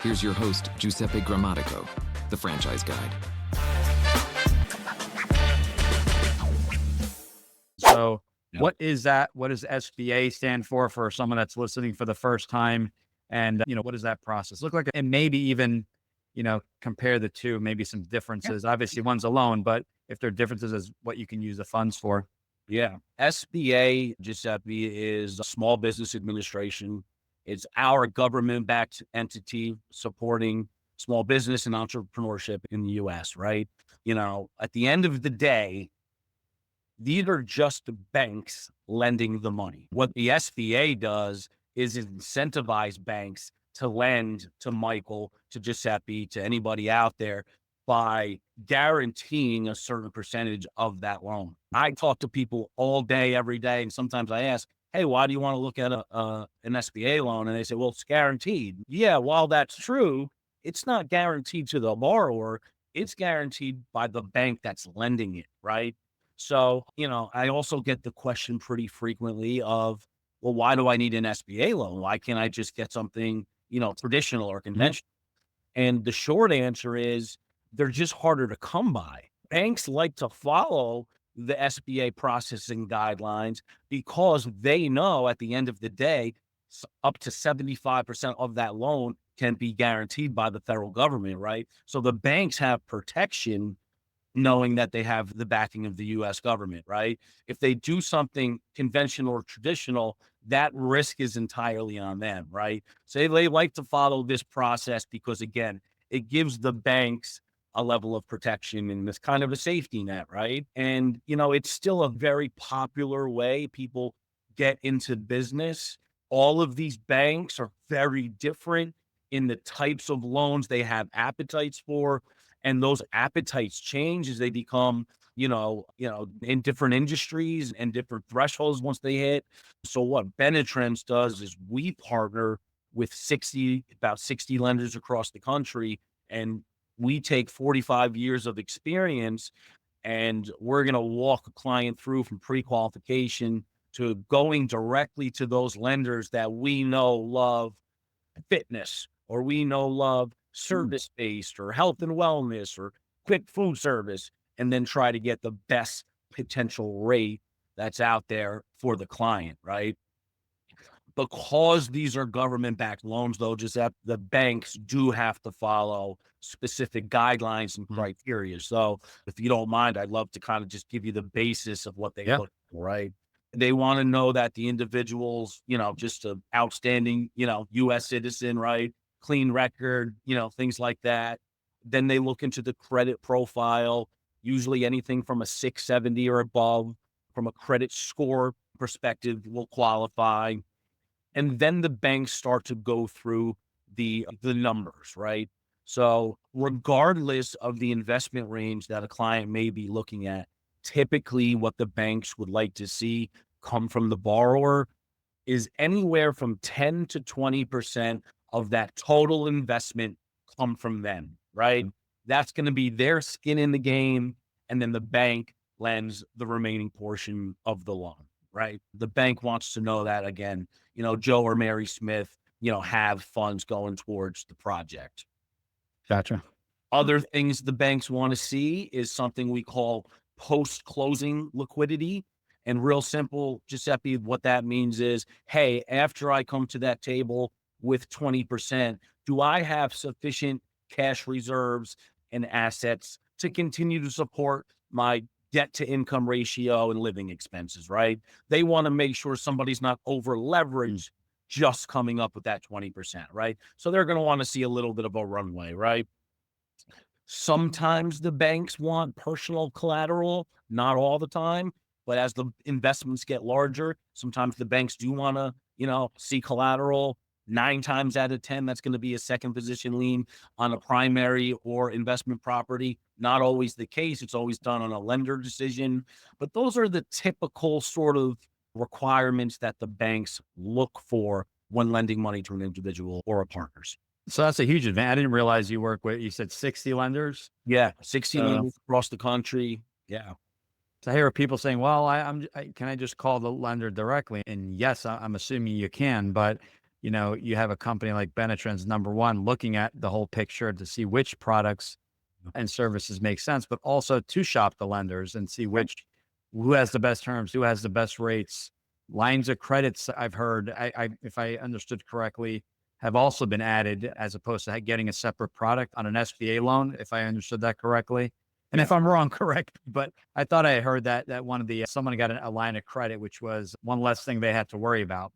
Here's your host, Giuseppe Grammatico, the franchise guide. So Yep. what is that? What does SBA stand for someone that's listening for the first time? And, what does that process look like? And maybe even, compare the two, maybe some differences. Obviously, one's a loan, but if there are differences as what you can use the funds for. Yeah. SBA, Giuseppe, is a small business administration. It's our government-backed entity supporting small business and entrepreneurship in the U.S., right? At the end of the day, these are just the banks lending the money. What the SBA does is incentivize banks to lend to Michael, to Giuseppe, to anybody out there by guaranteeing a certain percentage of that loan. I talk to people all day, every day, and sometimes I ask, hey, why do you want to look at an SBA loan? And they say, well, it's guaranteed. Yeah, while that's true, it's not guaranteed to the borrower. It's guaranteed by the bank that's lending it, right? So, I also get the question pretty frequently of, well, why do I need an SBA loan? Why can't I just get something, traditional or conventional? And the short answer is they're just harder to come by. Banks like to follow the SBA processing guidelines because they know at the end of the day, up to 75% of that loan can be guaranteed by the federal government, right? So the banks have protection knowing that they have the backing of the U.S. government, right? If they do something conventional or traditional, that risk is entirely on them, right? So they like to follow this process because, again, it gives the banks a level of protection and this kind of a safety net, right? And, it's still a very popular way people get into business. All of these banks are very different in the types of loans they have appetites for. And those appetites change as they become, in different industries and different thresholds once they hit. So what Benetrends does is we partner with about 60 lenders across the country, and we take 45 years of experience, and we're going to walk a client through from pre-qualification to going directly to those lenders that we know love fitness, or we know love service-based or health and wellness or quick food service, and then try to get the best potential rate that's out there for the client, right? Because these are government-backed loans, though, just that the banks do have to follow specific guidelines and criteria. So if you don't mind, I'd love to kind of just give you the basis of what they look for, right? They want to know that the individual's, just an outstanding, U.S. citizen, right? Clean record, things like that. Then they look into the credit profile, usually anything from a 670 or above, from a credit score perspective will qualify. And then the banks start to go through the numbers, right? So regardless of the investment range that a client may be looking at, typically what the banks would like to see come from the borrower is anywhere from 10 to 20% of that total investment come from them, right? That's going to be their skin in the game. And then the bank lends the remaining portion of the loan, right? The bank wants to know that, again, Joe or Mary Smith, have funds going towards the project. Gotcha. Other things the banks want to see is something we call post-closing liquidity. And real simple, Giuseppe, what that means is, hey, after I come to that table with 20%, do I have sufficient cash reserves and assets to continue to support my debt to income ratio and living expenses, right? They want to make sure somebody's not over leveraged just coming up with that 20%, right? So they're going to want to see a little bit of a runway, right? Sometimes the banks want personal collateral, not all the time, but as the investments get larger, sometimes the banks do want to, see collateral. 9 times out of 10, that's going to be a second position lien on a primary or investment property. Not always the case. It's always done on a lender decision. But those are the typical sort of requirements that the banks look for when lending money to an individual or a partners. So that's a huge advantage. I didn't realize you said 60 lenders. Yeah, 60 lenders across the country. Yeah. So I hear people saying, well, can I just call the lender directly? And yes, I'm assuming you can, but you have a company like Benetrends, number one, looking at the whole picture to see which products and services make sense, but also to shop the lenders and see who has the best terms, who has the best rates. Lines of credits, I've heard, if I understood correctly, have also been added as opposed to getting a separate product on an SBA loan, if I understood that correctly. And if I'm wrong, correct. But I thought I heard that one of someone got a line of credit, which was one less thing they had to worry about.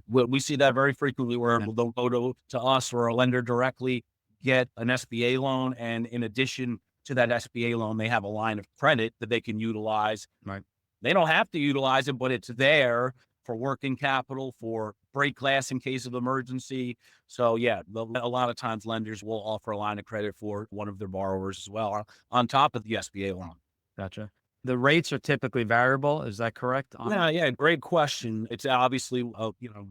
We see that very frequently where they'll go to us or a lender directly, get an SBA loan. And in addition to that SBA loan, they have a line of credit that they can utilize. Right. They don't have to utilize it, but it's there for working capital, for break glass in case of emergency. So yeah, a lot of times lenders will offer a line of credit for one of their borrowers as well, on top of the SBA loan. Gotcha. The rates are typically variable. Is that correct? Yeah, great question. It's obviously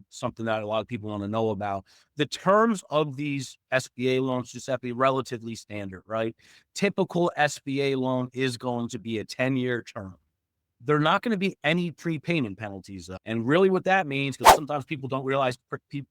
something that a lot of people want to know about. The terms of these SBA loans just have to be relatively standard, right? Typical SBA loan is going to be a 10-year term. There are not going to be any prepayment penalties. And really what that means, because sometimes people don't realize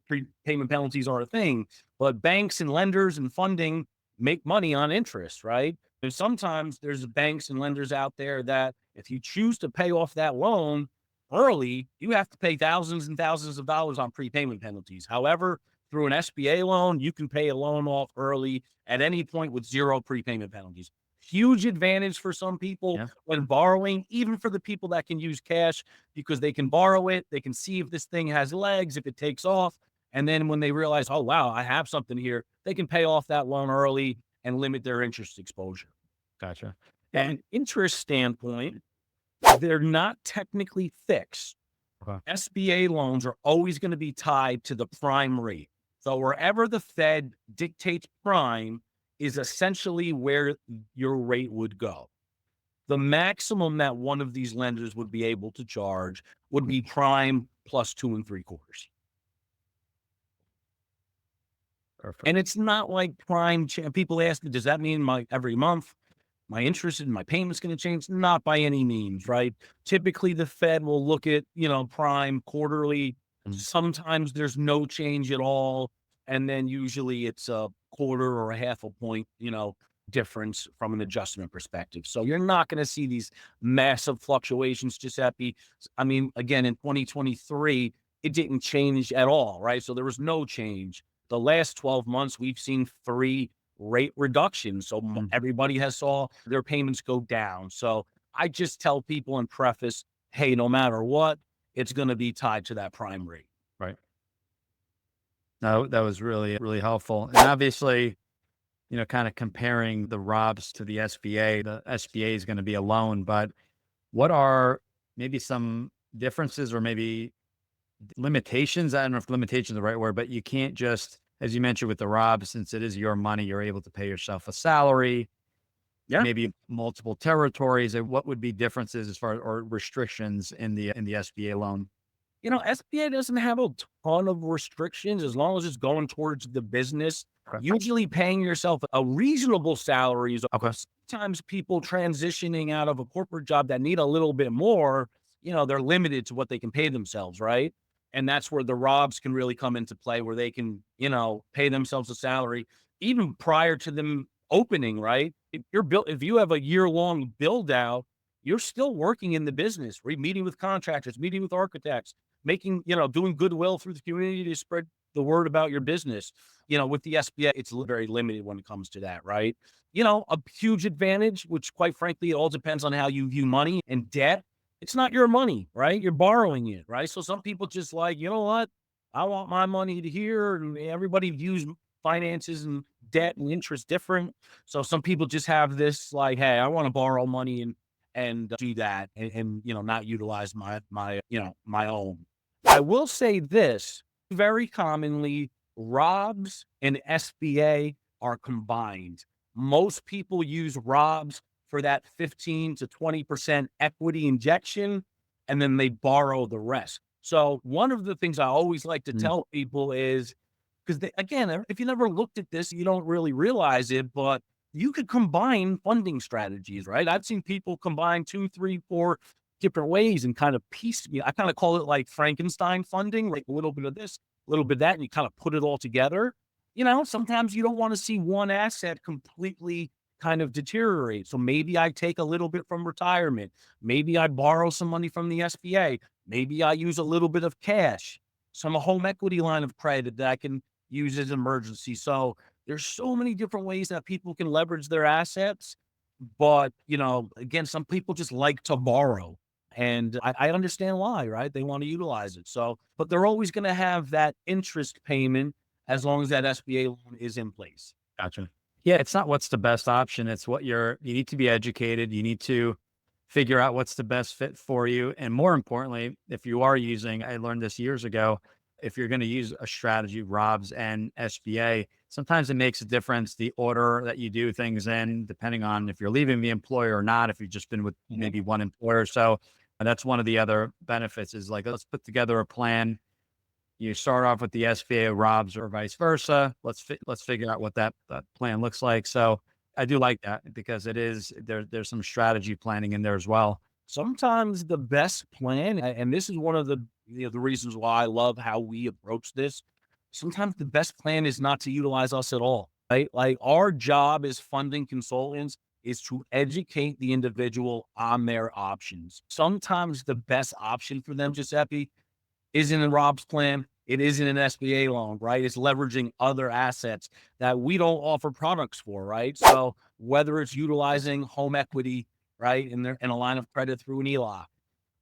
prepayment penalties are a thing, but banks and lenders and funding make money on interest, right? And sometimes there's banks and lenders out there that if you choose to pay off that loan early, you have to pay thousands and thousands of dollars on prepayment penalties. However, through an SBA loan, you can pay a loan off early at any point with zero prepayment penalties. Huge advantage for some people when borrowing, even for the people that can use cash, because they can borrow it. They can see if this thing has legs, if it takes off. And then when they realize, oh, wow, I have something here, they can pay off that loan early and limit their interest exposure. Gotcha. And an interest standpoint, they're not technically fixed. Okay. SBA loans are always going to be tied to the prime rate. So wherever the Fed dictates prime is essentially where your rate would go. The maximum that one of these lenders would be able to charge would be prime plus 2 3/4. Perfect. And it's not like prime. People ask, does that mean every month my interest in my payment's going to change? Not by any means, right? Typically the Fed will look at, prime quarterly. Sometimes there's no change at all. And then usually it's a quarter or a half a point, difference from an adjustment perspective. So you're not going to see these massive fluctuations. Again, in 2023, it didn't change at all, right? So there was no change. The last 12 months, we've seen 3 rate reductions. So everybody has saw their payments go down. So I just tell people in preface, hey, no matter what, it's going to be tied to that prime rate. Right. No, that was really, really helpful. And obviously, kind of comparing the ROBs to the SBA, the SBA is going to be a loan, but what are maybe some differences or maybe limitations? I don't know if limitation is the right word, but you can't just, as you mentioned with the ROB, since it is your money, you're able to pay yourself a salary, maybe multiple territories. And what would be differences as far or restrictions in the SBA loan? SBA doesn't have a ton of restrictions as long as it's going towards the business. Okay. Usually paying yourself a reasonable salary is okay. Sometimes people transitioning out of a corporate job that need a little bit more, they're limited to what they can pay themselves, right? And that's where the ROBs can really come into play, where they can, pay themselves a salary even prior to them opening, right? If you have a year-long build out, you're still working in the business, meeting with contractors, meeting with architects, making, doing goodwill through the community to spread the word about your business. With the SBA, it's very limited when it comes to that, right? A huge advantage, which quite frankly, it all depends on how you view money and debt. It's not your money, right? You're borrowing it, right? So some people just like, you know what? I want my money to here. And everybody views finances and debt and interest different. So some people just have this like, hey, I want to borrow money and do that and not utilize my own. I will say this, very commonly, ROBs and SBA are combined. Most people use ROBs for that 15 to 20% equity injection, and then they borrow the rest. So one of the things I always like to tell people is, because again, if you never looked at this, you don't really realize it, but you could combine funding strategies, right? I've seen people combine 2, 3, 4 different ways and kind of I kind of call it like Frankenstein funding, like a little bit of this, little bit of that, and you kind of put it all together. Sometimes you don't want to see one asset completely kind of deteriorate. So maybe I take a little bit from retirement. Maybe I borrow some money from the SBA. Maybe I use a little bit of cash, some home equity line of credit that I can use as emergency. So there's so many different ways that people can leverage their assets. But, again, some people just like to borrow. And I understand why, right? They want to utilize it. So, but they're always going to have that interest payment as long as that SBA loan is in place. Gotcha. Yeah, it's not what's the best option. It's what you need to be educated. You need to figure out what's the best fit for you. And more importantly, if you are using, I learned this years ago, if you're going to use a strategy, ROBS and SBA, sometimes it makes a difference, the order that you do things in, depending on if you're leaving the employer or not, if you've just been with maybe one employer. So that's one of the other benefits is like, let's put together a plan. You start off with the SBA ROBS or vice versa. Let's figure out what that plan looks like. So I do like that because there's some strategy planning in there as well. Sometimes the best plan, and this is one of the reasons why I love how we approach this. Sometimes the best plan is not to utilize us at all, right? Like our job as funding consultants is to educate the individual on their options. Sometimes the best option for them, Giuseppe, isn't a ROBS plan. It isn't an SBA loan, right? It's leveraging other assets that we don't offer products for, right? So whether it's utilizing home equity, right, in a line of credit through an ELOC,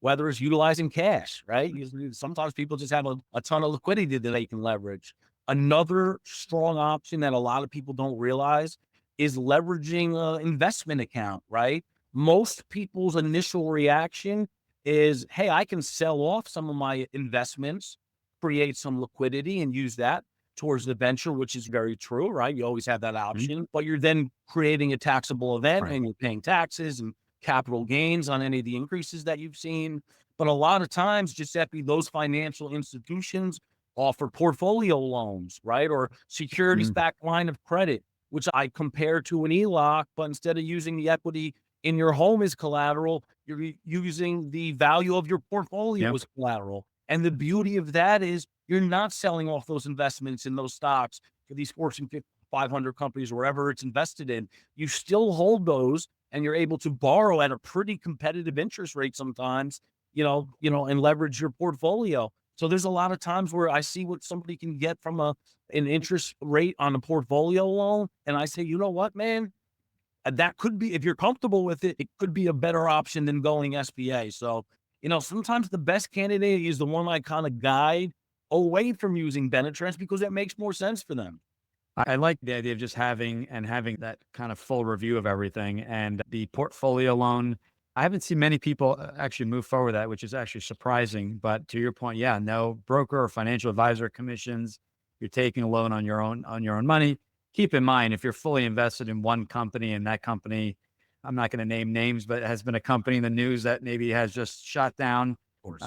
whether it's utilizing cash, right? Sometimes people just have a ton of liquidity that they can leverage. Another strong option that a lot of people don't realize is leveraging an investment account, right? Most people's initial reaction is, hey, I can sell off some of my investments, create some liquidity and use that towards the venture, which is very true, right? You always have that option, but you're then creating a taxable event and you're paying taxes and capital gains on any of the increases that you've seen. But a lot of times, Giuseppe, those financial institutions offer portfolio loans, right? Or securities-backed line of credit, which I compare to an ELOC, but instead of using the equity in your home as collateral, you're using the value of your portfolio as collateral. And the beauty of that is you're not selling off those investments in those stocks for these Fortune 500 companies, wherever it's invested in. You still hold those and you're able to borrow at a pretty competitive interest rate sometimes, and leverage your portfolio. So there's a lot of times where I see what somebody can get from an interest rate on a portfolio loan. And I say, you know what, man? That could be, if you're comfortable with it, it could be a better option than going SBA. So, sometimes the best candidate is the one I kind of guide away from using Benetrends because it makes more sense for them. I like the idea of just having that kind of full review of everything. And the portfolio loan, I haven't seen many people actually move forward with that, which is actually surprising. But to your point, no broker or financial advisor commissions. You're taking a loan on your own money. Keep in mind, if you're fully invested in one company and that company, I'm not going to name names, but it has been a company in the news that maybe has just shot down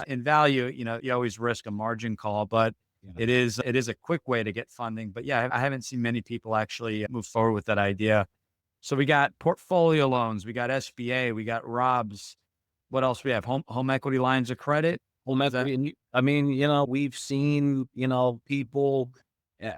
in value, you always risk a margin call, but it is a quick way to get funding. But I haven't seen many people actually move forward with that idea. So we got portfolio loans, we got SBA, we got ROBS. What else we have? Home equity lines of credit. Home equity. I mean, we've seen, people,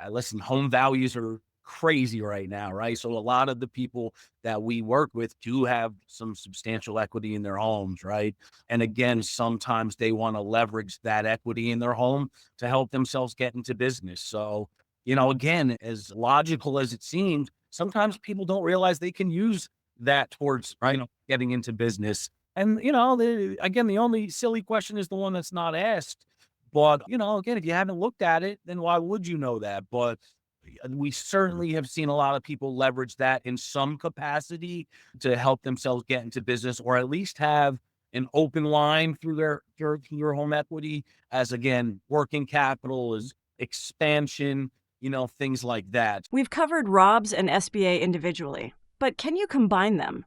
listen, home values are crazy right now, right? So a lot of the people that we work with do have some substantial equity in their homes, right? And again, sometimes they want to leverage that equity in their home to help themselves get into business. So, again, as logical as it seems, sometimes people don't realize they can use that towards, getting into business. And, again, the only silly question is the one that's not asked. But, again, if you haven't looked at it, then why would you know that? But we certainly have seen a lot of people leverage that in some capacity to help themselves get into business, or at least have an open line through their home equity as, again, working capital, as expansion, things like that. We've covered ROBS and SBA individually, but can you combine them?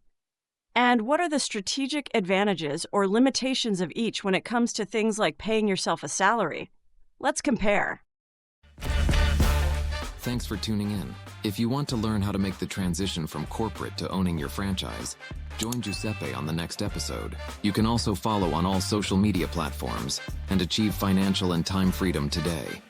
And what are the strategic advantages or limitations of each when it comes to things like paying yourself a salary? Let's compare. Thanks for tuning in. If you want to learn how to make the transition from corporate to owning your franchise, join Giuseppe on the next episode. You can also follow on all social media platforms and achieve financial and time freedom today.